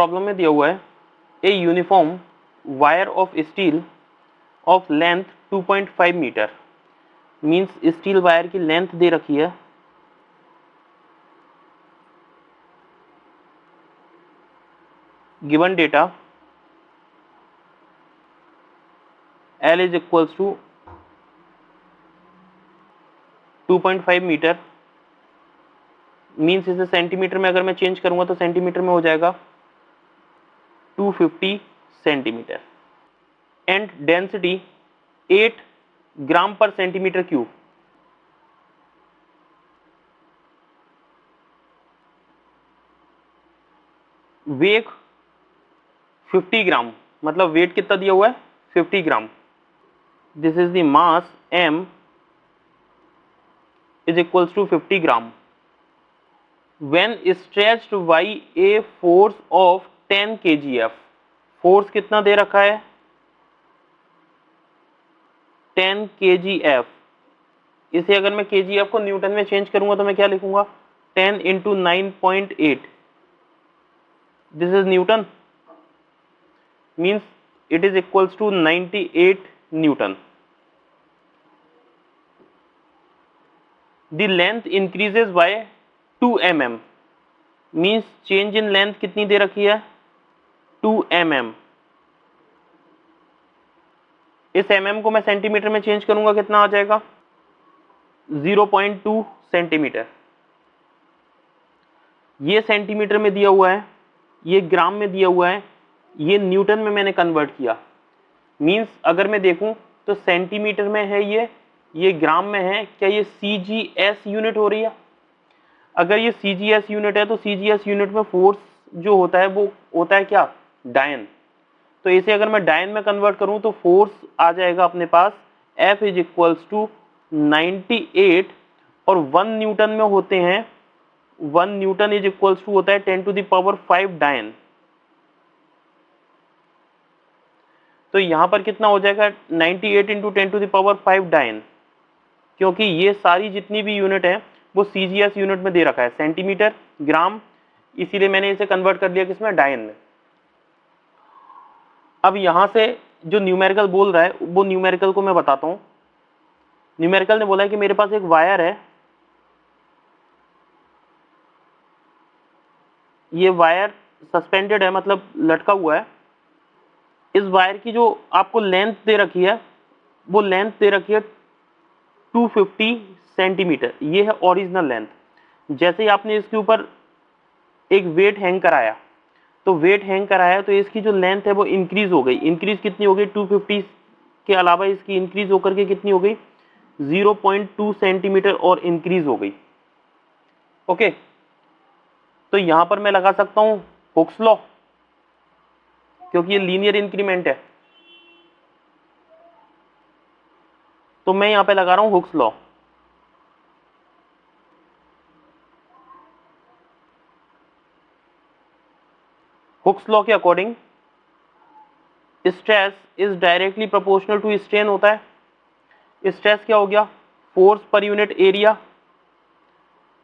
Problem में दिया हुआ है a uniform wire of steel of length 2.5 metre, means steel wire की लेंथ दे रखी है given data L is equals to 2.5 metre, means इसे सेंटीमीटर में अगर मैं चेंज करूंगा तो सेंटीमीटर में हो जाएगा 250 सेंटीमीटर, एंड डेंसिटी 8 ग्राम पर सेंटीमीटर क्यूब। वेट 50 ग्राम, मतलब वेट कितना दिया हुआ है 50 gram. This is the mass m is equals to 50 gram when stretched by a force of 10 kgf। Force कितना दे रखा है 10 kgf। इसे अगर मैं kgf को न्यूटन में चेंज करूंगा तो मैं क्या लिखूंगा 10 into 9.8, this is newton, means it is equals to 98 newton. The length increases by 2 mm, means change in length कितनी दे रखी है 2 mm। इस mm को मैं सेंटीमीटर में चेंज करूंगा कितना आ जाएगा 0.2 सेंटीमीटर। ये सेंटीमीटर में दिया हुआ है, ये ग्राम में दिया हुआ है, ये न्यूटन में मैंने कन्वर्ट किया, मींस अगर मैं देखूं तो सेंटीमीटर में है ये ग्राम में है। क्या ये CGS यूनिट हो रही है? अगर ये CGS यूनिट है तो CGS यूनिट में फोर्स जो होता है वो होता है क्या डायन। तो इसे अगर मैं डायन में कन्वर्ट करूं तो फोर्स आ जाएगा अपने पास F इज इक्वल्स टू 98, और 1 न्यूटन में होते हैं 1 न्यूटन इज इक्वल्स टू होता है 10 टू द पावर 5 डायन। तो यहां पर कितना हो जाएगा 98 इंटू 10 टू द पावर 5 डायन, क्योंकि ये सारी जितनी भी यूनिट है वो CGS यूनिट में दे रखा है सेंटीमीटर ग्राम, इसीलिए मैंने इसे कन्वर्ट कर दिया किसमें डायन में। अब यहां से जो न्यूमेरिकल बोल रहा है वो न्यूमेरिकल को मैं बताता हूं। न्यूमेरिकल ने बोला है कि मेरे पास एक वायर है, ये वायर सस्पेंडेड है मतलब लटका हुआ है। इस वायर की जो आपको लेंथ दे रखी है वो लेंथ दे रखी है 250 सेंटीमीटर, ये है ओरिजिनल लेंथ। जैसे ही आपने इसके ऊपर एक वेट हैंग कराया तो वेट हैंग कराया तो इसकी जो लेंथ है वो इंक्रीज हो गई। इंक्रीज कितनी हो गई 250 के अलावा इसकी इंक्रीज होकर के कितनी हो गई 0.2 सेंटीमीटर और इंक्रीज हो गई। ओके, तो यहां पर मैं लगा सकता हूं हुक्स लॉ, क्योंकि ये लीनियर इंक्रीमेंट है, तो मैं यहां पे लगा रहा हूं हुक्स लॉ। हुक्स लॉ के according stress is directly proportional to strain होता है। स्ट्रेस क्या हो गया force per unit area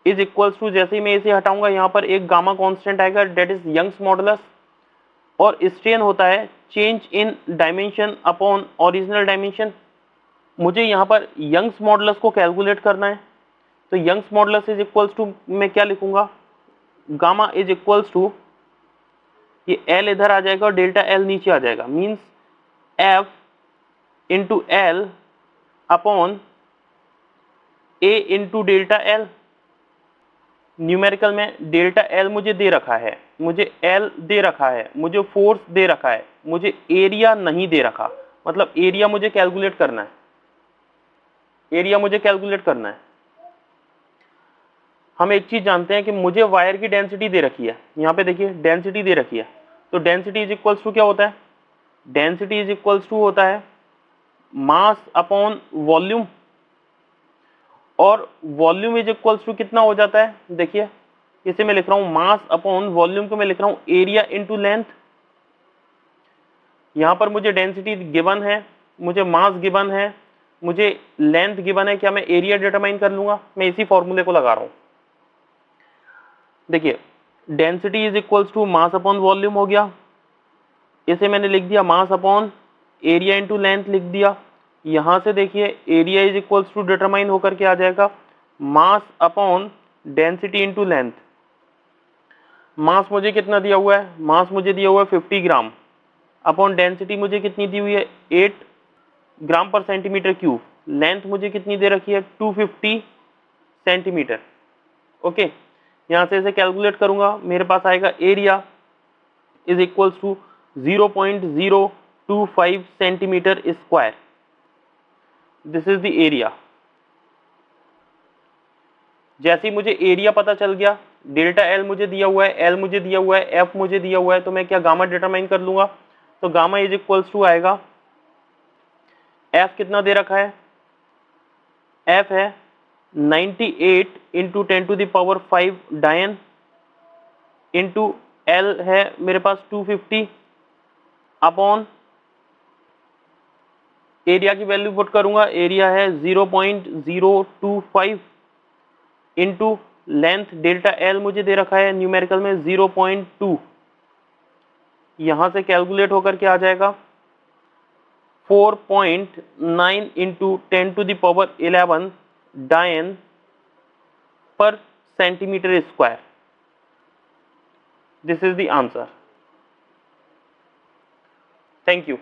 is equals to, जैसे ही मैं इसे हटाऊंगा यहां पर एक गामा कांस्टेंट आएगा डेट इज यंग्स मॉडुलस, और स्ट्रेन होता है change in dimension upon original dimension. मुझे यहाँ पर यंग्स मॉडुलस को कैलकुलेट करना है, तो Young's modulus is equals to मैं क्या लिखूंगा गामा इज इक्वल्स टू, ये L इधर आ जाएगा और डेल्टा L नीचे आ जाएगा, means F into L upon A into delta L। Numerical में डेल्टा L मुझे दे रखा है, मुझे L दे रखा है, मुझे फोर्स दे रखा है, मुझे एरिया नहीं दे रखा, मतलब एरिया मुझे कैलकुलेट करना है, एरिया मुझे कैलकुलेट करना है। हम एक चीज जानते हैं कि मुझे वायर की डेंसिटी दे रखी है, यहाँ पे देखिए डेंसिटी दे रखी है, तो डेंसिटी इज इक्वल्स टू क्या होता है डेंसिटी इज इक्वल्स टू होता है मास अपॉन वॉल्यूम, और वॉल्यूम इज इक्वल्स टू कितना हो जाता है देखिए इसे मैं लिख रहा हूं मास अपॉन वॉल्यूम को मैं लिख रहा हूं एरिया इनटू लेंथ। यहां पर मुझे डेंसिटी गिवन है, मुझे मास गिवन है, मुझे लेंथ गिवन है, क्या मैं एरिया डिटरमाइन कर लूंगा? मैं इसी फॉर्मूले को लगा रहा हूं। देखिए density is equals to mass upon volume हो गया, इसे मैंने लिख दिया mass upon area into length लिख दिया। यहाँ से देखिए area is equals to determine होकर के आ जाएगा mass upon density into length. Mass मुझे कितना दिया हुआ है, मास मुझे दिया हुआ है 50 ग्राम, अपॉन डेंसिटी मुझे कितनी दी हुई है 8 ग्राम पर सेंटीमीटर क्यूब, लेंथ मुझे कितनी दे रखी है 250 सेंटीमीटर। ओके, यहाँ से इसे कैलकुलेट करूंगा, मेरे पास आएगा area is equals to 0.025 centimetre square, this is the area. जैसे ही मुझे एरिया पता चल गया, डेल्टा एल मुझे दिया हुआ है, एल मुझे दिया हुआ है, एफ मुझे दिया हुआ है, तो मैं क्या गामा डिटरमाइन कर लूंगा। तो गामा इज इक्वल्स टू आएगा, एफ कितना दे रखा है, एफ है 98 इंटू 10⁵ डायन इंटू एल है मेरे पास 250 अपॉन एरिया की वैल्यू पुट करूंगा, एरिया है 0.025 इंटू लेंथ डेल्टा एल मुझे दे रखा है न्यूमेरिकल में 0.2, यहां से कैलकुलेट होकर के आ जाएगा 4.9 इंटू 10⁻11 डायन पर centimetre square, this is the answer. Thank you.